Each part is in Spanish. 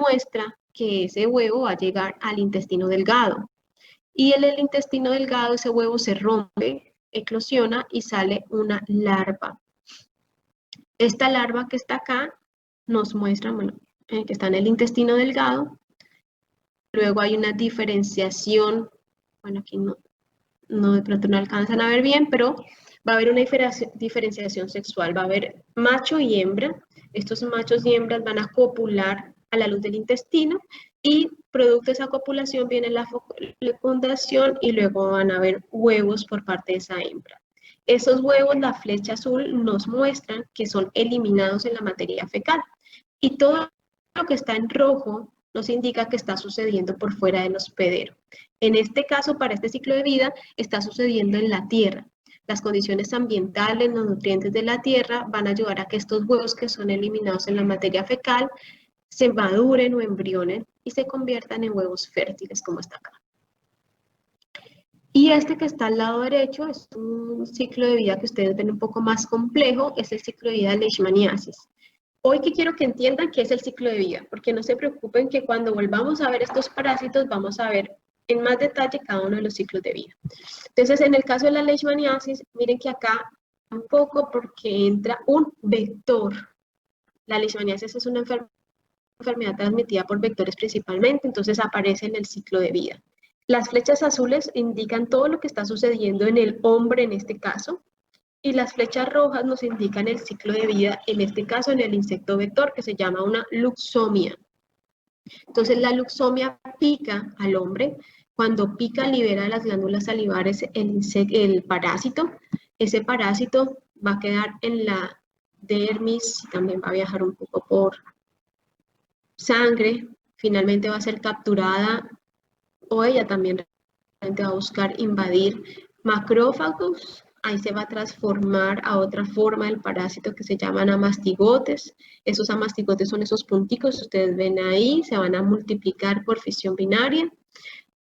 muestra que ese huevo va a llegar al intestino delgado. Y en el intestino delgado ese huevo se rompe, eclosiona y sale una larva. Esta larva que está acá nos muestra, bueno, que está en el intestino delgado. Luego hay una diferenciación, bueno, aquí no de pronto no alcanzan a ver bien, pero va a haber una diferenciación sexual, va a haber macho y hembra. Estos machos y hembras van a copular a la luz del intestino y producto de esa copulación viene la fecundación y luego van a haber huevos por parte de esa hembra. Esos huevos, la flecha azul, nos muestran que son eliminados en la materia fecal. Y todo lo que está en rojo nos indica que está sucediendo por fuera del hospedero. En este caso, para este ciclo de vida, está sucediendo en la tierra. Las condiciones ambientales, los nutrientes de la tierra van a ayudar a que estos huevos que son eliminados en la materia fecal se maduren o embrionen y se conviertan en huevos fértiles, como está acá. Y este que está al lado derecho es un ciclo de vida que ustedes ven un poco más complejo, es el ciclo de vida de leishmaniasis. Hoy que quiero que entiendan qué es el ciclo de vida, porque no se preocupen que cuando volvamos a ver estos parásitos vamos a ver en más detalle cada uno de los ciclos de vida. Entonces, en el caso de la leishmaniasis, miren que acá un poco porque entra un vector. La leishmaniasis es una enfermedad transmitida por vectores principalmente, entonces aparece en el ciclo de vida. Las flechas azules indican todo lo que está sucediendo en el hombre en este caso, y las flechas rojas nos indican el ciclo de vida, en este caso en el insecto vector, que se llama una luxomia. Entonces la luxomia pica al hombre, cuando pica libera las glándulas salivares el parásito, ese parásito va a quedar en la dermis, también va a viajar un poco por sangre, finalmente va a ser capturada o ella también va a buscar invadir macrófagos, ahí se va a transformar a otra forma del parásito que se llaman amastigotes. Esos amastigotes son esos punticos que ustedes ven ahí, se van a multiplicar por fisión binaria.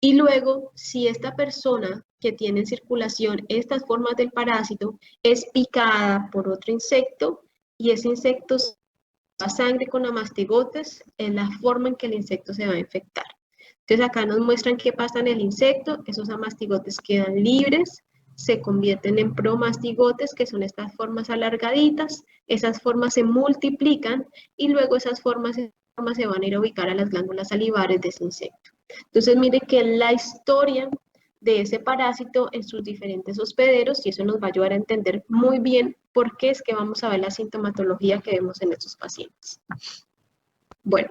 Y luego, si esta persona que tiene en circulación estas formas del parásito es picada por otro insecto y ese insecto a sangre con amastigotes, es la forma en que el insecto se va a infectar. Entonces acá nos muestran qué pasa en el insecto, esos amastigotes quedan libres, se convierten en promastigotes, que son estas formas alargaditas, esas formas se multiplican y luego esas formas se van a ir a ubicar a las glándulas salivares de ese insecto. Entonces mire que la historia de ese parásito en sus diferentes hospederos y eso nos va a ayudar a entender muy bien por qué es que vamos a ver la sintomatología que vemos en estos pacientes. Bueno,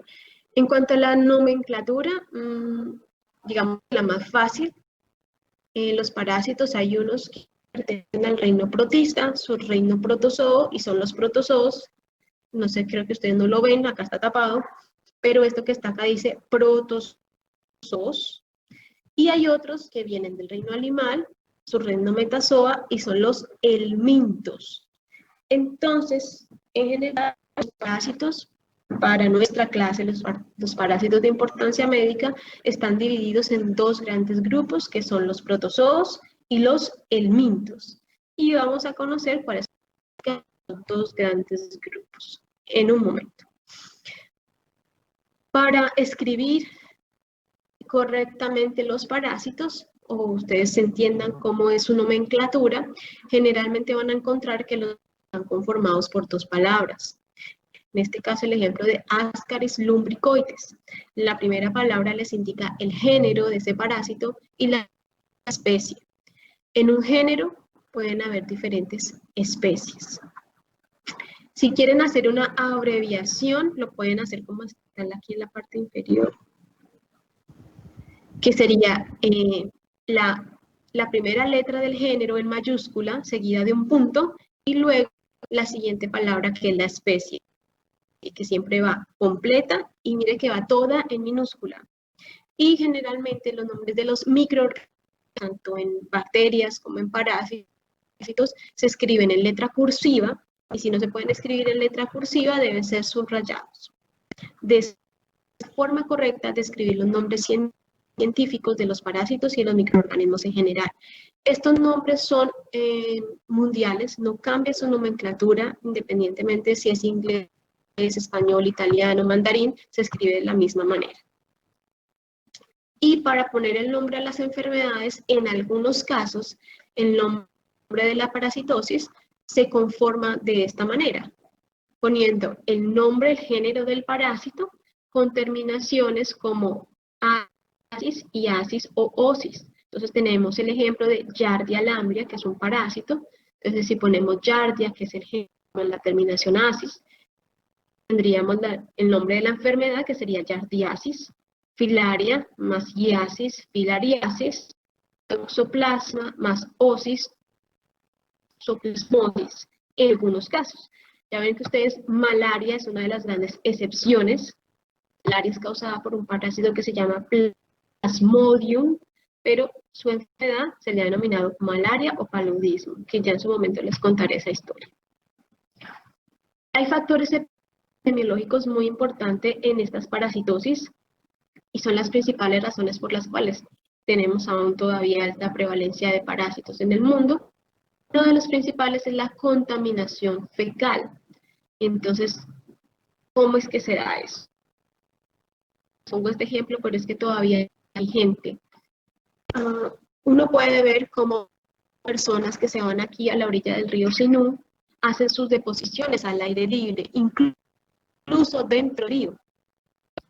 en cuanto a la nomenclatura, digamos la más fácil, los parásitos hay unos que pertenecen al reino protista, subreino protozoo y son los protozoos. No sé, creo que ustedes no lo ven, acá está tapado, pero esto que está acá dice protozoos. Y hay otros que vienen del reino animal, subreino metazoa y son los helmintos. Entonces, en general, los parásitos para nuestra clase, los parásitos de importancia médica, están divididos en dos grandes grupos, que son los protozoos y los helmintos. Y vamos a conocer cuáles son los dos grandes grupos en un momento. Para escribir correctamente los parásitos, o ustedes entiendan cómo es su nomenclatura, generalmente van a encontrar que los están conformados por dos palabras. En este caso, el ejemplo de Ascaris lumbricoides. La primera palabra les indica el género de ese parásito y la especie. En un género pueden haber diferentes especies. Si quieren hacer una abreviación, lo pueden hacer como está aquí en la parte inferior, que sería la primera letra del género en mayúscula, seguida de un punto, y luego la siguiente palabra que es la especie, que siempre va completa y mire que va toda en minúscula. Y generalmente los nombres de los microorganismos, tanto en bacterias como en parásitos, se escriben en letra cursiva y si no se pueden escribir en letra cursiva deben ser subrayados. De forma correcta de escribir los nombres científicos de los parásitos y los microorganismos en general. Estos nombres son mundiales, no cambia su nomenclatura independientemente si es inglés español, italiano, mandarín, se escribe de la misma manera. Y para poner el nombre a las enfermedades, en algunos casos, el nombre de la parasitosis se conforma de esta manera, poniendo el nombre, el género del parásito, con terminaciones como asis y asis o osis. Entonces tenemos el ejemplo de Giardia lamblia, que es un parásito. Entonces si ponemos Giardia, que es el género en la terminación asis, tendríamos el nombre de la enfermedad, que sería Giardiasis. Filaria más Giasis, filariasis. Toxoplasma más osis, toxoplasmosis, en algunos casos. Ya ven que ustedes, malaria es una de las grandes excepciones. Malaria es causada por un parásito que se llama Plasmodium, pero su enfermedad se le ha denominado malaria o paludismo, que ya en su momento les contaré esa historia. Hay factores epidemiológicos muy importantes en estas parasitosis y son las principales razones por las cuales tenemos aún todavía alta prevalencia de parásitos en el mundo. Uno de los principales es la contaminación fecal. Entonces, ¿cómo es que será eso? Pongo este ejemplo, pero es que todavía hay gente. Uno puede ver cómo personas que se van aquí a la orilla del río Sinú hacen sus deposiciones al aire libre, incluso dentro del río.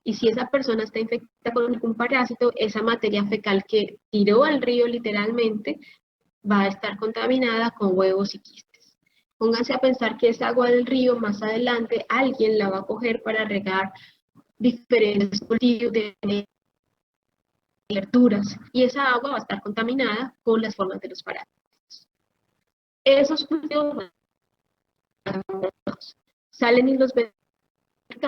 Y si esa persona está infectada con algún parásito, esa materia fecal que tiró al río literalmente va a estar contaminada con huevos y quistes. Pónganse a pensar que esa agua del río más adelante alguien la va a coger para regar diferentes cultivos de verduras y esa agua va a estar contaminada con las formas de los parásitos. Esos cultivos salen y los ven en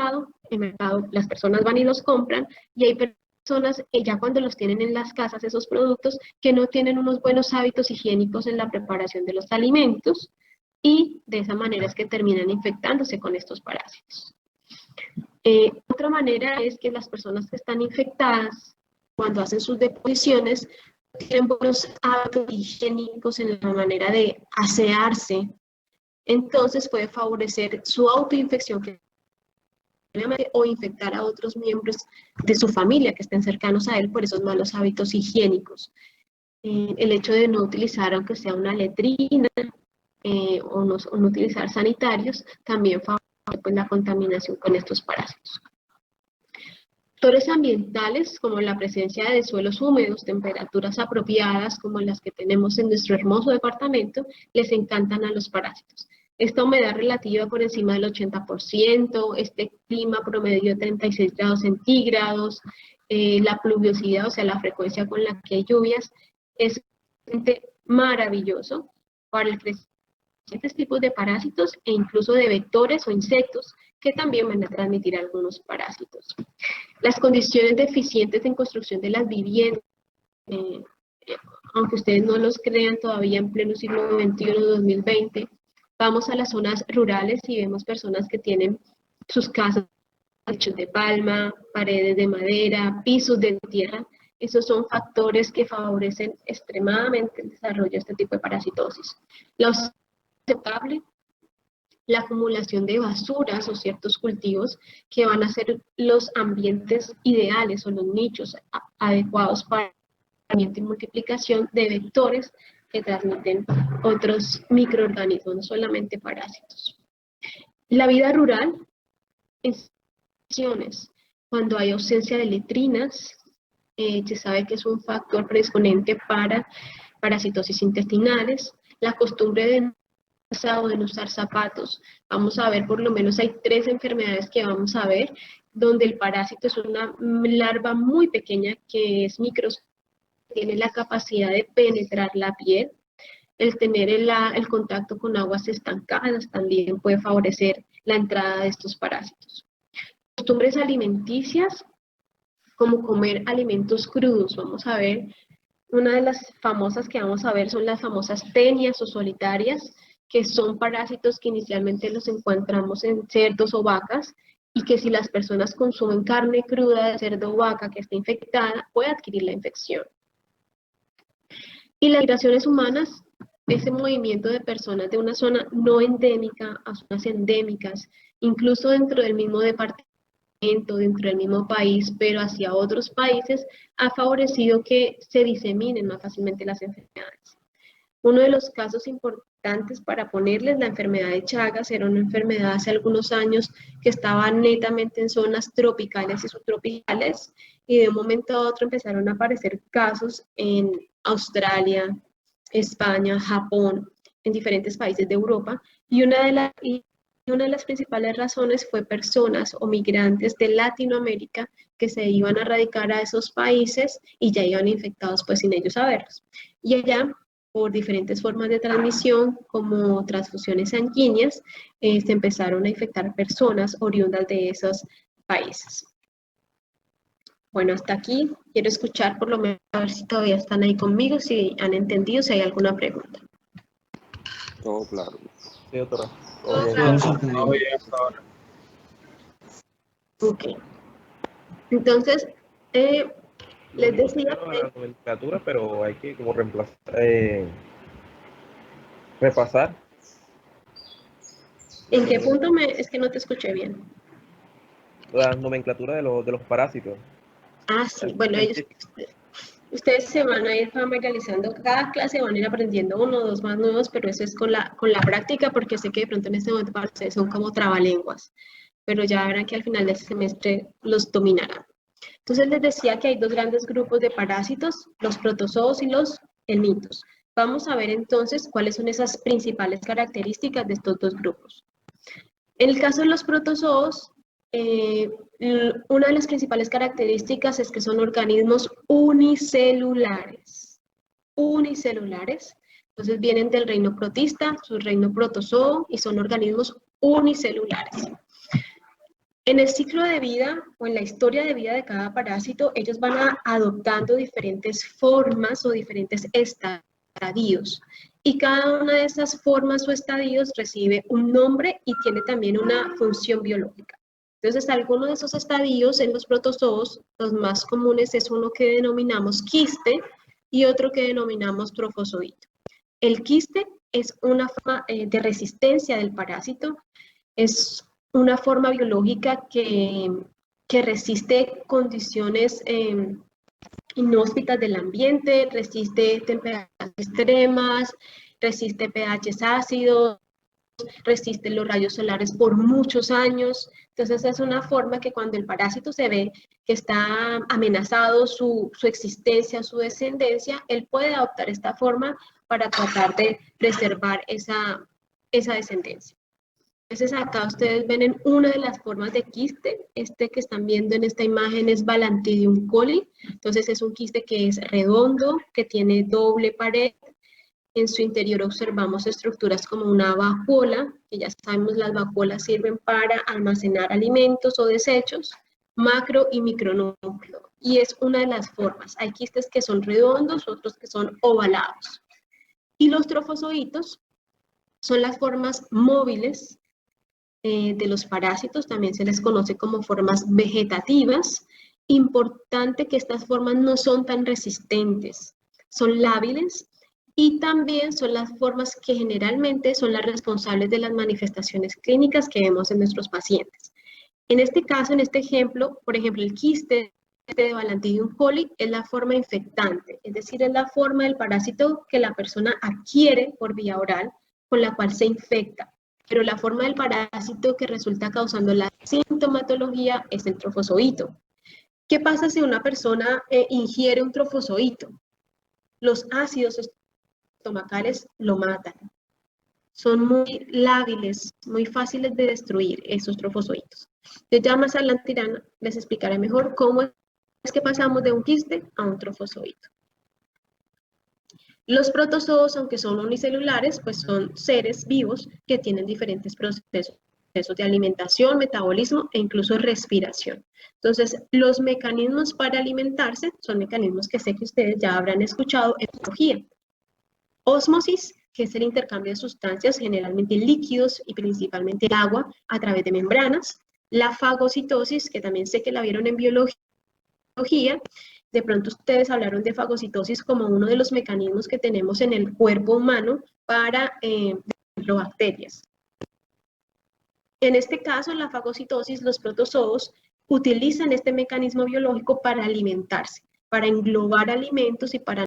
el mercado, las personas van y los compran y hay personas que ya cuando los tienen en las casas esos productos que no tienen unos buenos hábitos higiénicos en la preparación de los alimentos y de esa manera es que terminan infectándose con estos parásitos. Otra manera es que las personas que están infectadas cuando hacen sus deposiciones tienen buenos hábitos higiénicos en la manera de asearse, entonces puede favorecer su autoinfección o infectar a otros miembros de su familia que estén cercanos a él por esos malos hábitos higiénicos. El hecho de no utilizar, aunque sea una letrina, o no utilizar sanitarios, también favorece pues, la contaminación con estos parásitos. Factores ambientales, como la presencia de suelos húmedos, temperaturas apropiadas, como las que tenemos en nuestro hermoso departamento, les encantan a los parásitos. Esta humedad relativa por encima del 80%, este clima promedio de 36 grados centígrados, la pluviosidad, o sea, la frecuencia con la que hay lluvias, es maravilloso para el crecimiento de estos tipos de parásitos e incluso de vectores o insectos que también van a transmitir algunos parásitos. Las condiciones deficientes en construcción de las viviendas, aunque ustedes no los crean todavía en pleno siglo XXI, 2020, vamos a las zonas rurales y vemos personas que tienen sus casas hechos de palma, paredes de madera, pisos de tierra. Esos son factores que favorecen extremadamente el desarrollo de este tipo de parasitosis. La aceptable, la acumulación de basuras o ciertos cultivos que van a ser los ambientes ideales o los nichos adecuados para el crecimiento y multiplicación de vectores que transmiten otros microorganismos, no solamente parásitos. La vida rural, en situaciones cuando hay ausencia de letrinas, se sabe que es un factor predisponente para parasitosis intestinales, la costumbre de no usar zapatos. Vamos a ver, por lo menos hay 3 enfermedades que vamos a ver, donde el parásito es una larva muy pequeña que es microscópica, tiene la capacidad de penetrar la piel. El tener el contacto con aguas estancadas también puede favorecer la entrada de estos parásitos. Costumbres alimenticias, como comer alimentos crudos. Vamos a ver, una de las famosas que vamos a ver son las famosas tenias o solitarias, que son parásitos que inicialmente los encontramos en cerdos o vacas y que si las personas consumen carne cruda de cerdo o vaca que está infectada, puede adquirir la infección. Y las migraciones humanas, ese movimiento de personas de una zona no endémica a zonas endémicas incluso dentro del mismo departamento, dentro del mismo país, pero hacia otros países, ha favorecido que se diseminen más fácilmente las enfermedades. Uno de los casos importantes para ponerles la enfermedad de Chagas era una enfermedad hace algunos años que estaba netamente en zonas tropicales y subtropicales, y de un momento a otro empezaron a aparecer casos en Australia, España, Japón, en diferentes países de Europa, y una de las principales razones fue personas o migrantes de Latinoamérica que se iban a radicar a esos países y ya iban infectados pues sin ellos saberlos. Y allá, por diferentes formas de transmisión, como transfusiones sanguíneas, se empezaron a infectar personas oriundas de esos países. Bueno, hasta aquí. Quiero escuchar por lo menos a ver si todavía están ahí conmigo, si han entendido, si hay alguna pregunta. Todo claro. Sí, doctora. Todo claro. Todo bien hasta ahora. Ok. Entonces, les decía la nomenclatura, pero hay que como reemplazar, repasar. ¿En qué punto es que no te escuché bien? La nomenclatura de los parásitos. Ah, sí. Bueno, ustedes se van a ir familiarizando. Cada clase van a ir aprendiendo uno o dos más nuevos, pero eso es con la práctica, porque sé que de pronto en este momento para ustedes son como trabalenguas, pero ya verán que al final del semestre los dominarán. Entonces les decía que hay dos grandes grupos de parásitos, los protozoos y los helmintos. Vamos a ver entonces cuáles son esas principales características de estos dos grupos. En el caso de los protozoos, una de las principales características es que son organismos unicelulares. Unicelulares. Entonces vienen del reino protista, su reino protozoo, y son organismos unicelulares. En el ciclo de vida o en la historia de vida de cada parásito, ellos van adoptando diferentes formas o diferentes estadios. Y cada una de esas formas o estadios recibe un nombre y tiene también una función biológica. Entonces, algunos de esos estadios en los protozoos, los más comunes es uno que denominamos quiste y otro que denominamos trofozoito. El quiste es una forma de resistencia del parásito, es una forma biológica que resiste condiciones inhóspitas del ambiente, resiste temperaturas extremas, resiste pHs ácidos, resiste los rayos solares por muchos años. Entonces es una forma que cuando el parásito se ve que está amenazado su existencia, su descendencia, él puede adoptar esta forma para tratar de preservar esa descendencia. Entonces acá ustedes ven en una de las formas de quiste, este que están viendo en esta imagen es Balantidium coli, entonces es un quiste que es redondo, que tiene doble pared, en su interior observamos estructuras como una vacuola, que ya sabemos las vacuolas sirven para almacenar alimentos o desechos, macro y micronúcleo, y es una de las formas. Hay quistes que son redondos, otros que son ovalados. Y los trofozoitos son las formas móviles de los parásitos, también se les conoce como formas vegetativas. Importante que estas formas no son tan resistentes, son lábiles y también son las formas que generalmente son las responsables de las manifestaciones clínicas que vemos en nuestros pacientes. En este caso, en este ejemplo, por ejemplo, el quiste de Balantidium coli es la forma infectante, es decir, es la forma del parásito que la persona adquiere por vía oral, con la cual se infecta. Pero la forma del parásito que resulta causando la sintomatología es el trofozoito. ¿Qué pasa si una persona ingiere un trofozoito? Los ácidos estomacales lo matan. Son muy lábiles, muy fáciles de destruir esos trofozoitos. Yo ya más adelante les explicaré mejor cómo es que pasamos de un quiste a un trofozoito. Los protozoos, aunque son unicelulares, pues son seres vivos que tienen diferentes procesos de alimentación, metabolismo e incluso respiración. Entonces, los mecanismos para alimentarse son mecanismos que sé que ustedes ya habrán escuchado en biología. Ósmosis, que es el intercambio de sustancias, generalmente líquidos y principalmente el agua, a través de membranas. La fagocitosis, que también sé que la vieron en biología. De pronto ustedes hablaron de fagocitosis como uno de los mecanismos que tenemos en el cuerpo humano para bacterias. En este caso, la fagocitosis, los protozoos utilizan este mecanismo biológico para alimentarse, para englobar alimentos y para